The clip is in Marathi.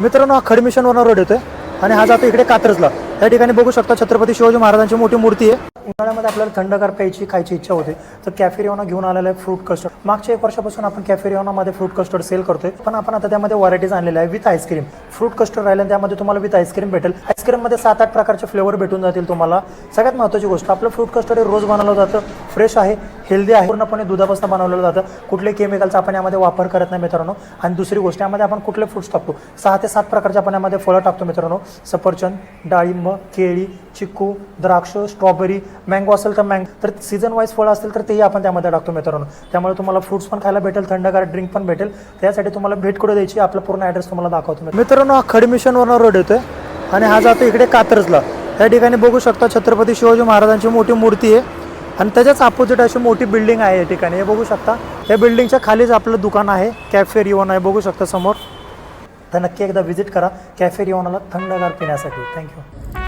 मित्रांनो, हा खडमिशनवरून रोड येतोय आणि हा जातो इकडे कात्रजला। या ठिकाणी बघू शकता छत्रपती शिवाजी महाराजांची मोठी मूर्ती आहे। उन्हाळ्यामध्ये आपल्याला थंडगार प्यायची खायची इच्छा होते तर कॅफे रिओना घेऊन आलेला आहे फ्रूट कस्टर्ड। मागच्या 1 वर्षापासून आपण कॅफे रिओनामध्ये फ्रूट कस्टर्ड सेल करतोय, पण आपण आता त्यामध्ये व्हरायटीज आणलेल्या आहे विथ आईस्क्रीम। फ्रूट कस्टर्ड राहिलं त्यामध्ये तुम्हाला विथ आईस्क्रीम भेटेल। आईस्क्रीममध्ये 7-8 प्रकारचे फ्लेवर भेटून जातील तुम्हाला। सगळ्यात महत्त्वाची गोष्ट, आपलं फ्रूट कस्टर्ड रोज बनवलं जातं, फ्रेश आहे, हेल्दी आहे, पूर्णपणे दुधापासून बनवलेलं जातं। कुठले केमिकलचा आपण यामध्ये वापर करत नाही मित्रांनो। आणि दुसरी गोष्ट, यामध्ये आपण कुठले फ्रूट्स टाकतो, 6 ते 7 प्रकारचे आपण यामध्ये फळं टाकतो मित्रांनो। सफरचंद, डाळिंब, केळी, चिक्कू, द्राक्ष, स्ट्रॉबेरी, मँगो असेल तर तर सीझन वाईज फळं असतील तर तेही आपण त्यामध्ये टाकतो मित्रांनो। त्यामुळे तुम्हाला फ्रूट्स पण खायला भेटेल, थंडगार ड्रिंक पण भेटेल। त्यासाठी तुम्हाला भेट कुठे द्यायची, आपला पूर्ण ॲड्रेस तुम्हाला दाखवतो मित्रांनो। हा खडमिशनवरून रोड येतोय आणि हा जातो इकडे कात्रजला। या ठिकाणी बघू शकता छत्रपती शिवाजी महाराजांची मोठी मूर्ती आहे आणि त्याच्याच अपोजिट अशी मोठी बिल्डिंग आहे या ठिकाणी। हे बघू शकता, या बिल्डिंगच्या खालीच आपलं दुकान आहे, कॅफे रिओना आहे, बघू शकता समोर। तर नक्की एकदा व्हिजिट करा कॅफे रिओनाला थंडगार पिण्यासाठी। थँक्यू।